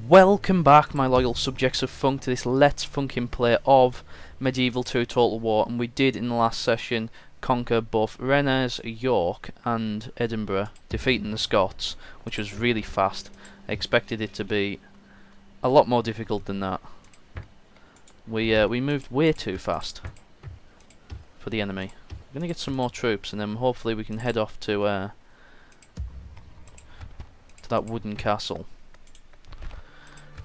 Welcome back, my loyal subjects of Funk, to this Let's Funkin' Play of Medieval 2 Total War, and we did in the last session conquer both Rennes, York and Edinburgh, defeating the Scots, which was really fast. I expected it to be a lot more difficult than that. We moved way too fast for the enemy. We're gonna get some more troops, and then hopefully we can head off to that wooden castle.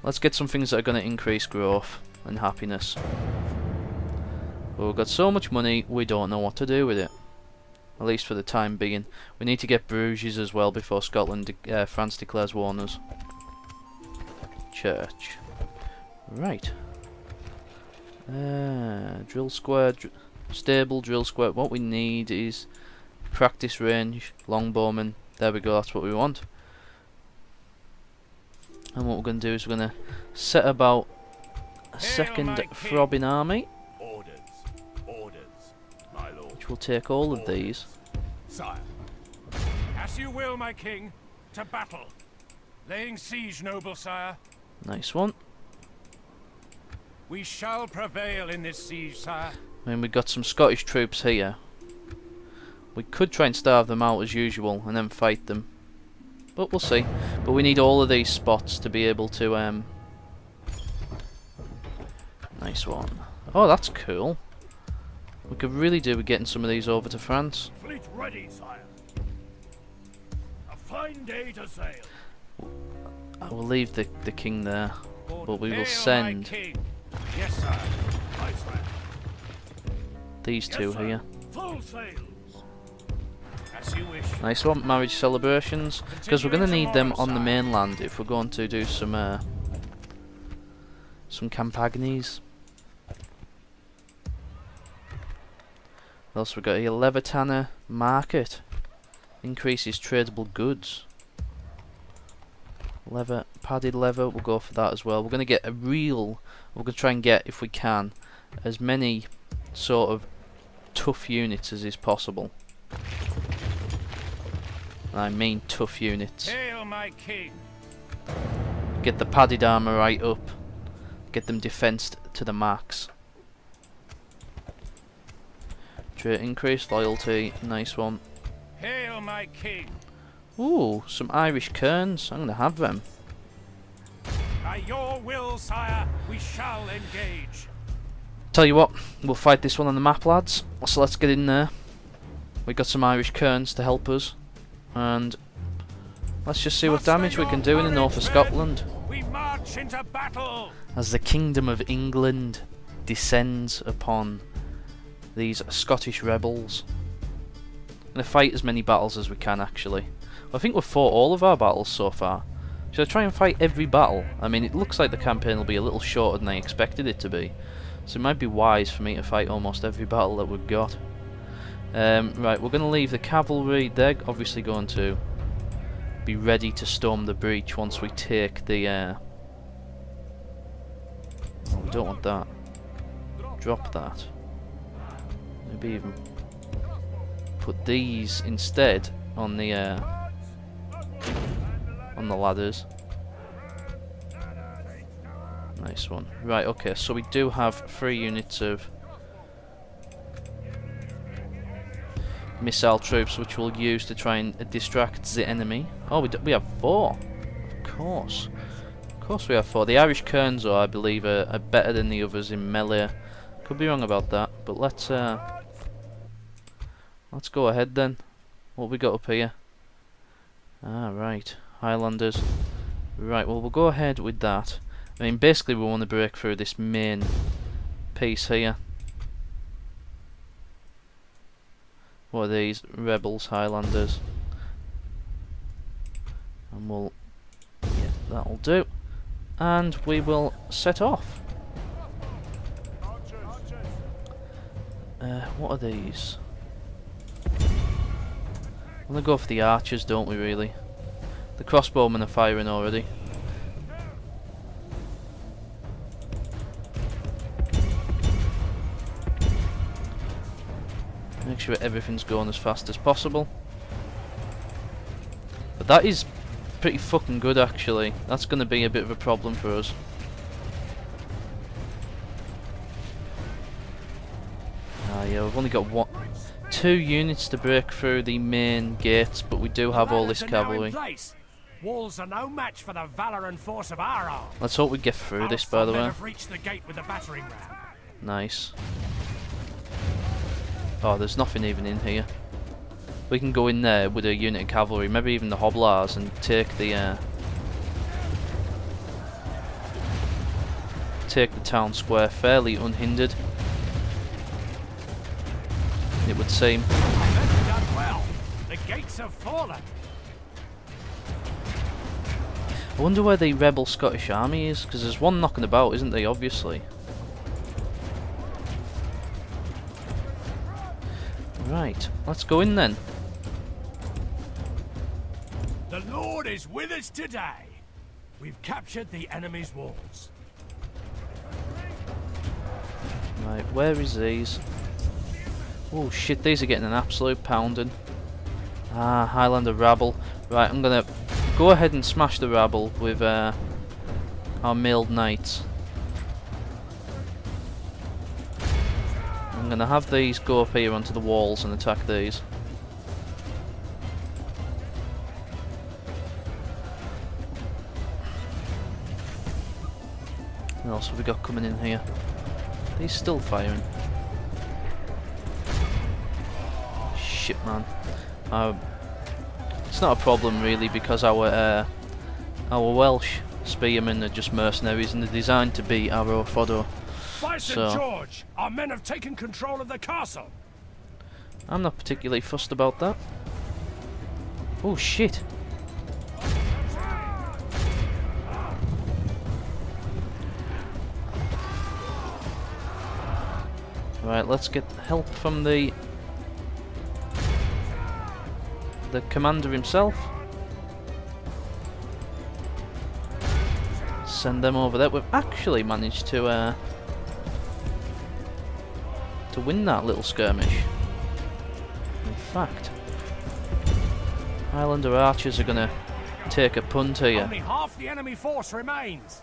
Let's get some things that are going to increase growth and happiness. But we've got so much money, we don't know what to do with it. At least for the time being. We need to get Bruges as well before France declares war on us. Church. Right. Drill square, stable, drill square. What we need is practice range, longbowmen. There we go, that's what we want. And what we're going to do is we're going to set about a second throbbing army, which will take all of these. Sire. As you will, my king. To battle. Laying siege, noble sire. Nice one. We shall prevail in this siege, sire. And we've got some Scottish troops here. We could try and starve them out as usual and then fight them. But we'll see. But we need all of these spots to be able to nice one. Oh, that's cool. We could really do with getting some of these over to France. Fleet ready, sire. A fine day to sail. I will leave the king there, but we will send yes, sir. Aye, sire. These two yes, here. Full sails. As you wish. Nice one, marriage celebrations, because we're going to need them on the mainland if we're going to do some campagnes. What else we got here? Leather tanner market increases tradable goods. Leather, padded leather, we'll go for that as well. We're going to get we're going to try and get, if we can, as many sort of tough units as is possible. I mean tough units. Hail, my king. Get the padded armour right up. Get them defensed to the max. Trait increase, loyalty, nice one. Hail, my king. Ooh, some Irish kerns. I'm gonna have them. By your will, sire, we shall engage. Tell you what, we'll fight this one on the map, lads. So let's get in there. We got some Irish kerns to help us. And let's just see what damage we can do in the north of Scotland. We march into battle as the Kingdom of England descends upon these Scottish rebels. I'm going to fight as many battles as we can, actually. I think we've fought all of our battles so far. Should I try and fight every battle? I mean, it looks like the campaign will be a little shorter than I expected it to be. So it might be wise for me to fight almost every battle that we've got. Right, we're going to leave the cavalry. They're obviously going to be ready to storm the breach once we take the... Oh, we don't want that. Drop that. Maybe even put these instead on the ladders. Nice one. Right, okay, so we do have 3 units of missile troops which we'll use to try and distract the enemy. Oh, we have 4. Of course we have 4. The Irish kerns, though, I believe are better than the others in melee. Could be wrong about that, but let's go ahead then. What have we got up here? Ah, right, Highlanders. Right, well, we'll go ahead with that. I mean, basically we want to break through this main piece here. What are these? Rebels, Highlanders. And we'll... yeah, that'll do. And we will set off. What are these? I'm gonna go for the archers, don't we, really? The crossbowmen are firing already. Make sure everything's going as fast as possible. But that is pretty fucking good actually. That's going to be a bit of a problem for us. Ah yeah, we've only got 2 units to break through the main gates, but we do have all this cavalry. Walls are no match for the valor and force of our arm. Let's hope we get through this, by the way. Have reached the gate with the battering ram. Nice. Oh, there's nothing even in here. We can go in there with a unit of cavalry, maybe even the Hoblars, and take the town square fairly unhindered, it would seem. They've done well. The gates have fallen. I wonder where the rebel Scottish army is, because there's one knocking about, isn't there, obviously. Right, let's go in then. The Lord is with us today. We've captured the enemy's walls. Right, where is these? Oh shit, these are getting an absolute pounding. Ah, Highlander rabble. Right, I'm gonna go ahead and smash the rabble with our mailed knights. I'm gonna have these go up here onto the walls and attack these. What else have we got coming in here? These still firing. Shit, man. It's not a problem really, because our Welsh spearmen are just mercenaries and they're designed to be arrow fodder. By St. George, our men have taken control of the castle. I'm not particularly fussed about that. Oh shit. Right, let's get help from the commander himself. Send them over there. We've actually managed to win that little skirmish. In fact, Highlander archers are gonna take a punt here. Only half the enemy force remains.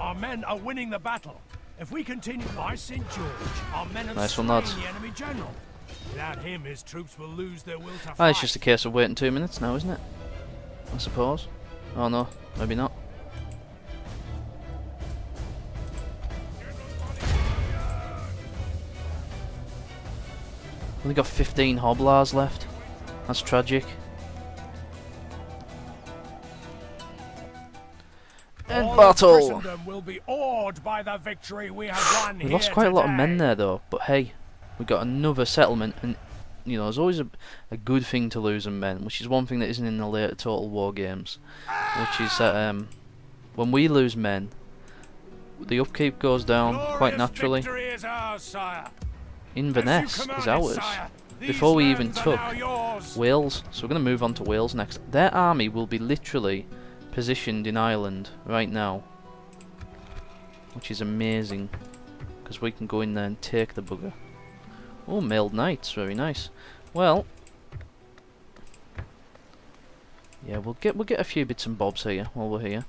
Our men are winning the battle. If we continue by St. George, our men have Nice one, slain lads. the enemy general. Without him, his troops will lose their will to Ah, fight. it's just a case of waiting 2 minutes now, isn't it? I suppose. Oh no, maybe not. Only got 15 Hoblars left. That's tragic. End All of battle! Christendom will be awed by the victory we have won We lost here quite a lot of men today. there though, but hey, we got another settlement, and you know, there's always a good thing to losing men, which is one thing that isn't in the later Total War games, which is that when we lose men, the upkeep goes down quite Glorious naturally. victory is ours, sire. Inverness As you is commanded, ours sire. These before we even lands are took now yours. Wales, so we're going to move on to Wales next. Their army will be literally positioned in Ireland right now, which is amazing, because we can go in there and take the bugger. Oh, mailed knights, very nice. Well, yeah, we'll get a few bits and bobs here while we're here.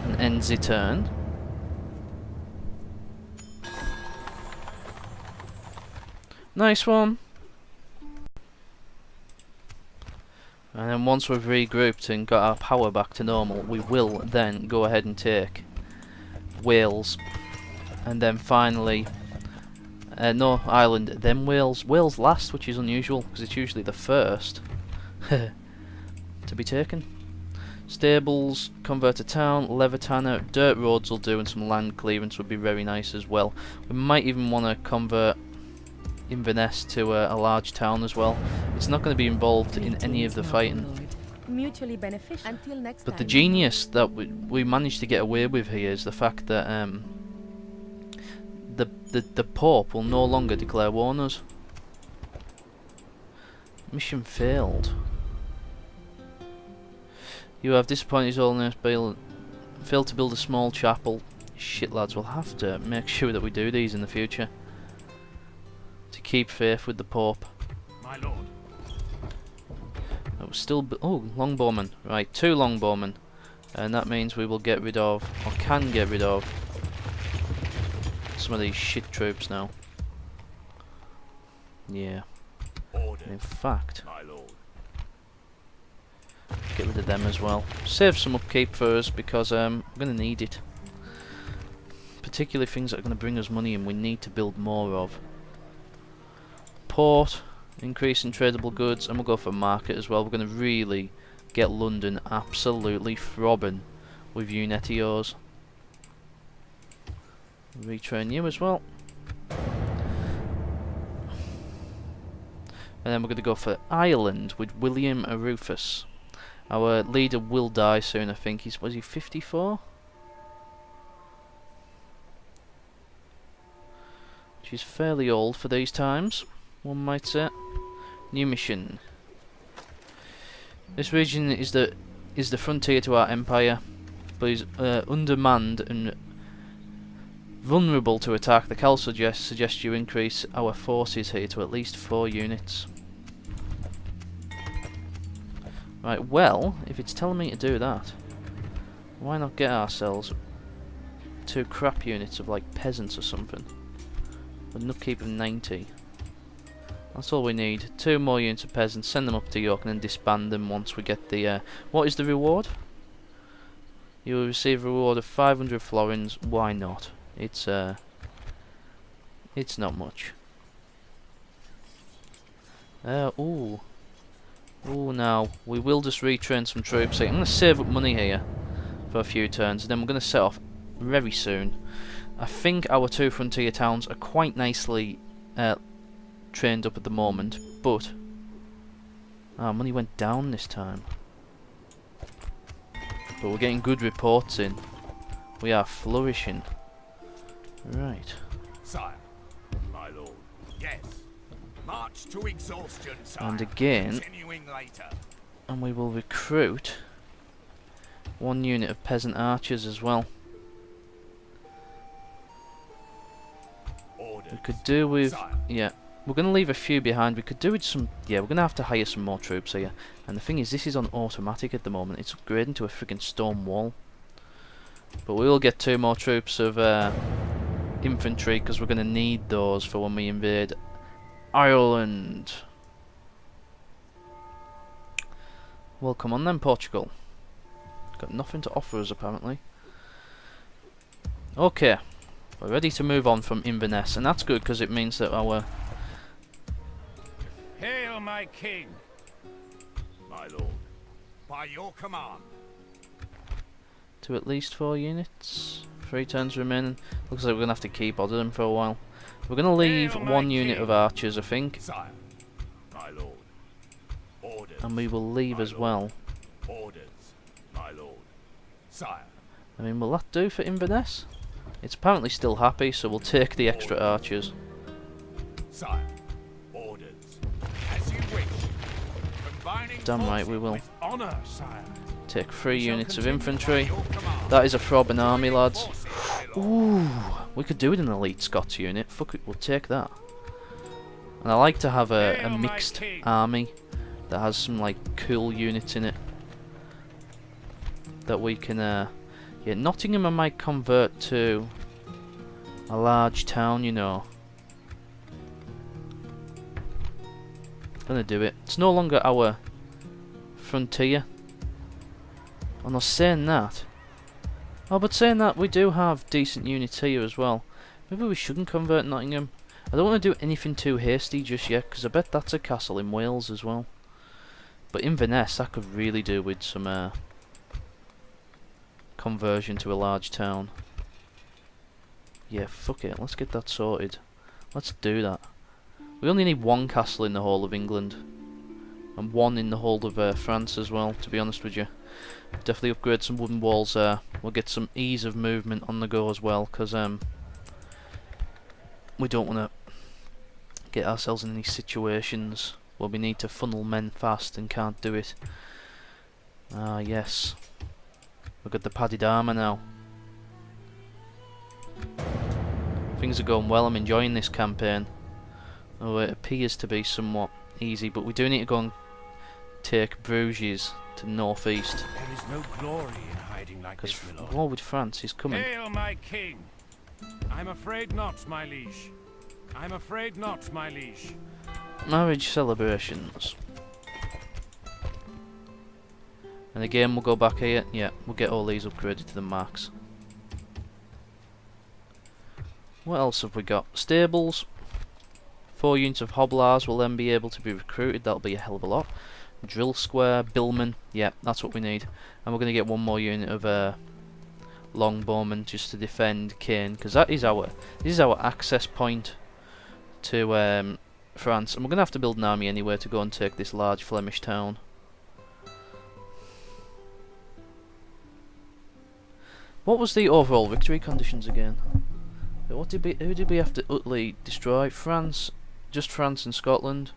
And ends the turn. Nice one. And then once we've regrouped and got our power back to normal, we will then go ahead and take Wales, and then finally no, Ireland, then Wales. Wales last, which is unusual because it's usually the first to be taken. Stables, convert a town, Levertanner, dirt roads will do, and some land clearance would be very nice as well. We might even want to convert Inverness to a large town as well. It's not going to be involved in any of the fighting. Mutually beneficial. Until next But the time. genius that we managed to get away with here is the fact that the Pope will no longer declare war on us. Mission failed. You have disappointed His Holiness, failed to build a small chapel. Shit, lads, we'll have to make sure that we do these in the future to keep faith with the Pope. My lord. oh, longbowmen. Right, 2 longbowmen. And that means we will get rid of, or can get rid of, some of these shit troops now. Yeah. In fact, My lord. get rid of them as well. Save some upkeep for us because we're going to need it. Particularly things that are going to bring us money and we need to build more of. Port, increase in tradable goods, and we'll go for market as well. We're going to really get London absolutely throbbing with Unetios. Retrain you as well. And then we're going to go for Ireland with William Rufus. Our leader will die soon, I think. Was he 54? Which is fairly old for these times, one might say. New mission. This region is the frontier to our empire, but is undermanned and vulnerable to attack. The Cal suggests you increase our forces here to at least 4 units. Right, well, if it's telling me to do that, why not get ourselves 2 crap units of like peasants or something? With an upkeep of 90. That's all we need. 2 more units of peasants, send them up to York and then disband them once we get the... what is the reward? You will receive a reward of 500 florins. Why not? It's not much. Ooh. Ooh, now, we will just retrain some troops here. I'm going to save up money here for a few turns, and then we're going to set off very soon. I think our 2 frontier towns are quite nicely trained up at the moment, but our money went down this time. But we're getting good reports in. We are flourishing. Right. Sire, my lord. Yes. March to exhaustion, sire. And again, Continuing later. and we will recruit 1 unit of peasant archers as well. Orders. We could do with, Sire. yeah, we're going to leave a few behind. We could do with some, yeah, we're going to have to hire some more troops here. And the thing is, this is on automatic at the moment. It's upgrading to a freaking stone wall. But we will get 2 more troops of infantry because we're going to need those for when we invade Ireland. Well, come on then, Portugal. Got nothing to offer us apparently. Okay, we're ready to move on from Inverness, and that's good because it means that our... Hail, my king. My lord. By your command. to at least 4 units. 3 turns remaining. Looks like we're going to have to keep ordering for a while. We're going to leave Hail, my 1 unit king. of archers, I think. Sire, my lord. Orders. And we will leave my as lord. well. Orders, my lord. Sire. I mean, will that do for Inverness? It's apparently still happy, so we'll take the extra archers. Sire. Orders. As you wish. Combining Damn right forces we will. with honor, sire. Take 3 We shall units of continue infantry. by your command. That is a throbbing army, Joining lads. forces, my lord. Ooh, we could do with an elite Scots unit. Fuck it, we'll take that. And I like to have a Hail, my mixed king. army that has some like cool units in it that we can. Yeah, Nottingham I might convert to a large town, you know. Gonna do it. It's no longer our frontier. I'm not saying that. Oh, but saying that, we do have decent units here as well. Maybe we shouldn't convert Nottingham. I don't want to do anything too hasty just yet, because I bet that's a castle in Wales as well. But Inverness, that could really do with some conversion to a large town. Yeah, fuck it, let's get that sorted. Let's do that. We only need 1 castle in the whole of England. And 1 in the whole of France as well, to be honest with you. Definitely upgrade some wooden walls there. We'll get some ease of movement on the go as well, because we don't want to get ourselves in any situations where we need to funnel men fast and can't do it. Ah, yes. We've got the padded armour now. Things are going well, I'm enjoying this campaign. Oh, it appears to be somewhat easy, but we do need to go and take Bruges to northeast. There is no glory in hiding like Because this, my lord. war with France is coming. Hail, my king! I'm afraid not, my liege. I'm afraid not, my liege. Marriage celebrations. And again, we'll go back here. Yeah, we'll get all these upgraded to the max. What else have we got? Stables. 4 units of Hoblars will then be able to be recruited. That'll be a hell of a lot. Drill square, Billman. Yeah, that's what we need. And we're going to get 1 more unit of Longbowmen just to defend Caen, because this is our access point to France, and we're going to have to build an army anyway to go and take this large Flemish town. What was the overall victory conditions again? Who did we have to utterly destroy? France, just France and Scotland.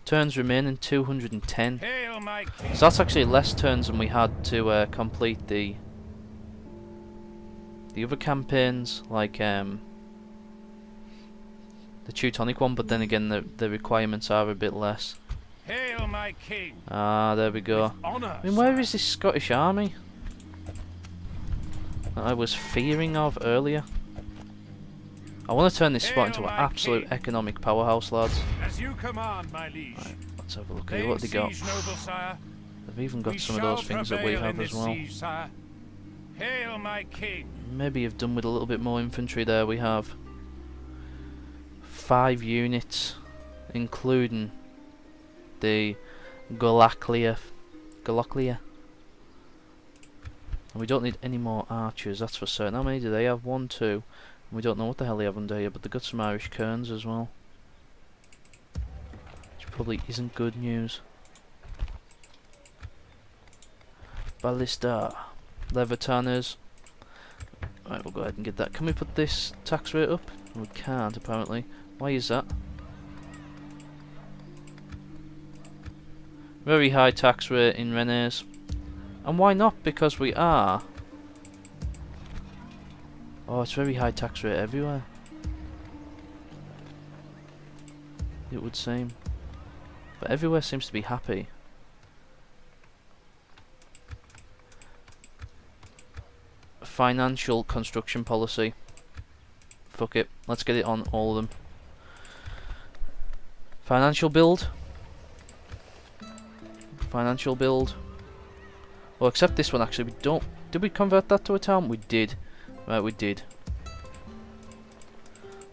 Turns remaining 210. Hail, my king! So that's actually less turns than we had to complete the other campaigns, like the Teutonic one. But then again, the requirements are a bit less. Hail, my king! Ah, there we go. With honor, I mean, where sire. is this Scottish army that I was fearing of earlier? I want to turn this spot into an Hail, my absolute king. economic powerhouse, lads. As you command, my liege. Right, let's have a look here. Laying What have they got? siege, noble sire. They've even got We some of shall those things that we prevail have in as this well. siege, sire. Hail, my king! Maybe have done with a little bit more infantry there. We have 5 units, including the Golaklia. And we don't need any more archers, that's for certain. How many do they have? 1, 2. We don't know what the hell they have under here, but they've got some Irish Kerns as well. Which probably isn't good news. Ballista. Levitaners. Right, we'll go ahead and get that. Can we put this tax rate up? We can't, apparently. Why is that? Very high tax rate in Rennes. And why not? Because we are. Oh, it's very high tax rate everywhere, it would seem. But everywhere seems to be happy. Financial construction policy. Fuck it. Let's get it on all of them. Financial build. Financial build. Well, except this one actually. We don't. Did we convert that to a town? We did. Right, we did.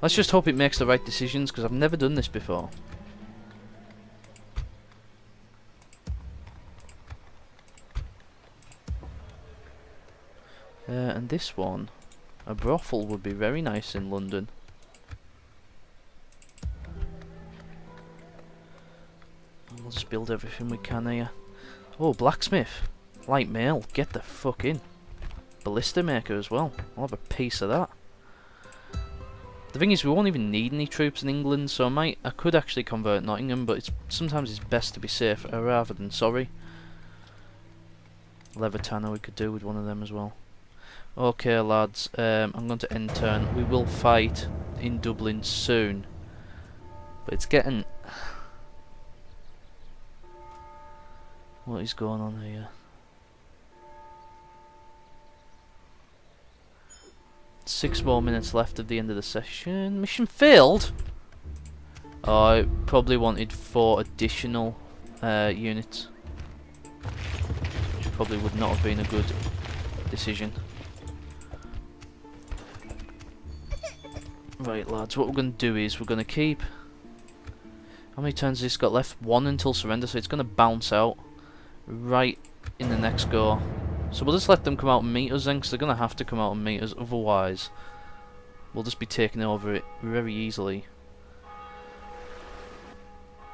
Let's just hope it makes the right decisions, because I've never done this before. And this one, a brothel would be very nice in London. We'll just build everything we can here. Oh, blacksmith. Light mail. Get the fuck in. Ballista maker as well. I'll have a piece of that. The thing is, we won't even need any troops in England, so I could actually convert Nottingham, but sometimes it's best to be safe rather than sorry. Levitana we could do with one of them as well. Okay, lads, I'm going to end turn. We will fight in Dublin soon, but it's getting... What is going on here? 6 more minutes left of the end of the session. Mission failed? Oh, I probably wanted 4 additional units. Which probably would not have been a good decision. Right, lads, what we're going to do is we're going to keep... How many turns has this got left? 1 until surrender, so it's going to bounce out right in the next go. So we'll just let them come out and meet us then, because they're going to have to come out and meet us, otherwise we'll just be taking over it very easily.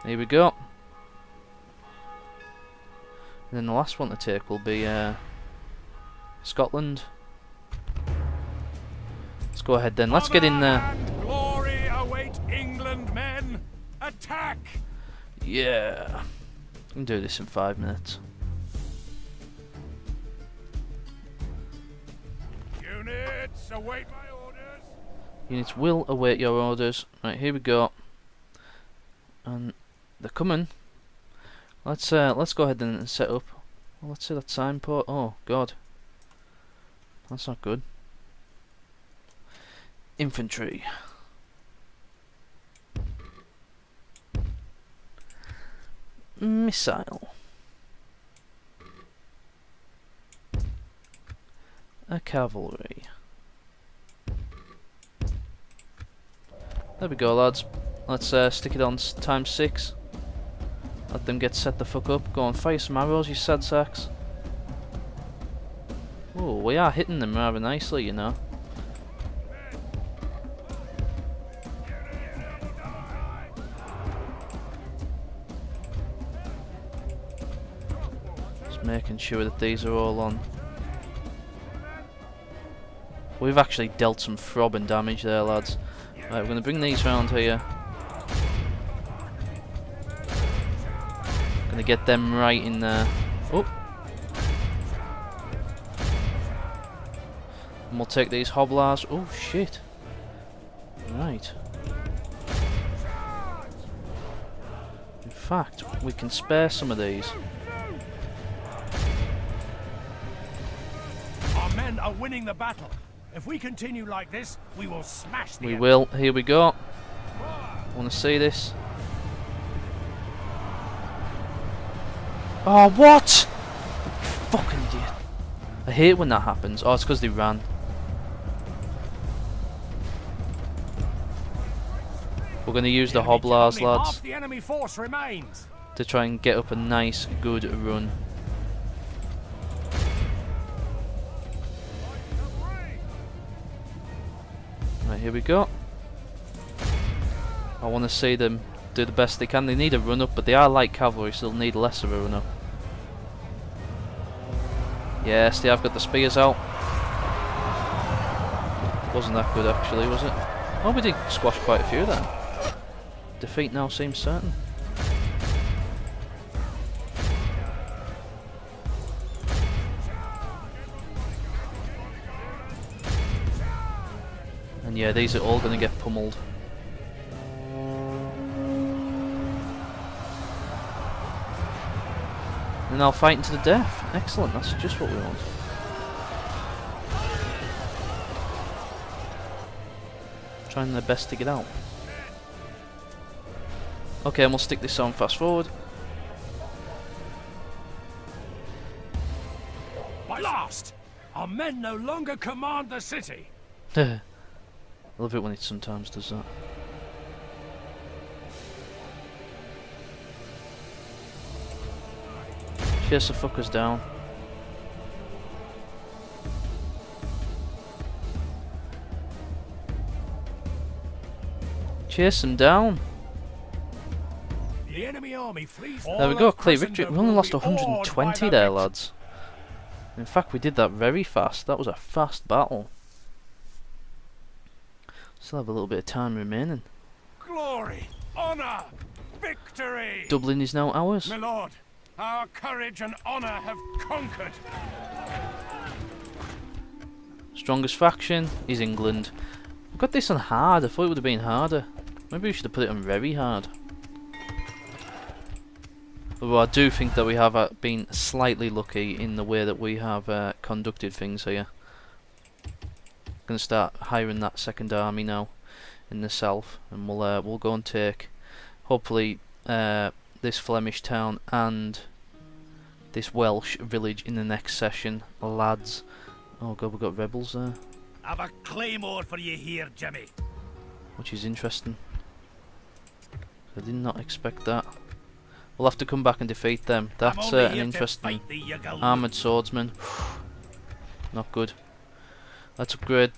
Here we go. And then the last one to take will be Scotland. Let's go ahead then, let's get in there. Honor and glory await England, men! Attack! Yeah. We can do this in 5 minutes. Units, await my orders! Units will await your orders. Right, here we go. And they're coming. Let's go ahead and set up. Well, let's see that signpost. Oh God, that's not good. Infantry. Missile. A cavalry. There we go, lads. Let's stick it on times 6. Let them get set the fuck up. Go on, fire some arrows, you sad sacks. Oh, we are hitting them rather nicely, you know. Just making sure that these are all on. We've actually dealt some throbbing damage there, lads. Right, we're going to bring these round here. Going to get them right in there. Oh! And we'll take these hobblars. Oh, shit. Right. In fact, we can spare some of these. Our men are winning the battle. If we continue like this, we will smash the We enemy. will. Here we go. Want to see this? Oh, what? Fucking idiot. I hate when that happens. Oh, it's because they ran. We're going to use the hobblars, Only lads, half the enemy force remains. to try and get up a nice, good run. Right, here we go. I want to see them do the best they can. They need a run up, but they are light cavalry, so they'll need less of a run up. Yes, they have got the spears out. Wasn't that good actually, was it? Oh, we did squash quite a few then. Defeat now seems certain. And yeah, these are all going to get pummeled. And they'll fight to the death. Excellent, that's just what we want. Trying their best to get out. Okay, and we'll stick this on fast forward. Blast! Our men no longer command the city. I love it when it sometimes does that. Chase the fuckers down. Chase them down. The enemy army flees. There we go, clear victory. We only lost 120 there, lads. In fact, we did that very fast. That was a fast battle. Still have a little bit of time remaining. Glory, honor, victory. Dublin is now ours. My lord, our courage and honor have conquered. Strongest faction is England. We've got this on hard. I thought it would have been harder. Maybe we should have put it on very hard. Although I do think that we have been slightly lucky in the way that we have conducted things here. Going to start hiring that second army now in the south, and we'll go and take hopefully this Flemish town and this Welsh village in the next session, lads. Oh god, we've got rebels there. I've a claymore for you here, Jimmy. Which is interesting. I did not expect that. We'll have to come back and defeat them. That's an interesting armoured swordsman. Not good. Let's upgrade.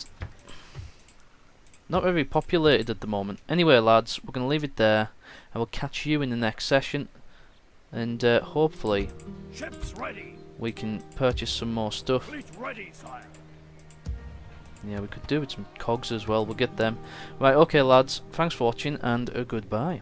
Not very populated at the moment. Anyway, lads, we're going to leave it there. I will catch you in the next session. And hopefully Ships ready. we can purchase some more stuff. Fleet ready, sire. Yeah, we could do with some cogs as well. We'll get them. Right, okay, lads. Thanks for watching, and goodbye.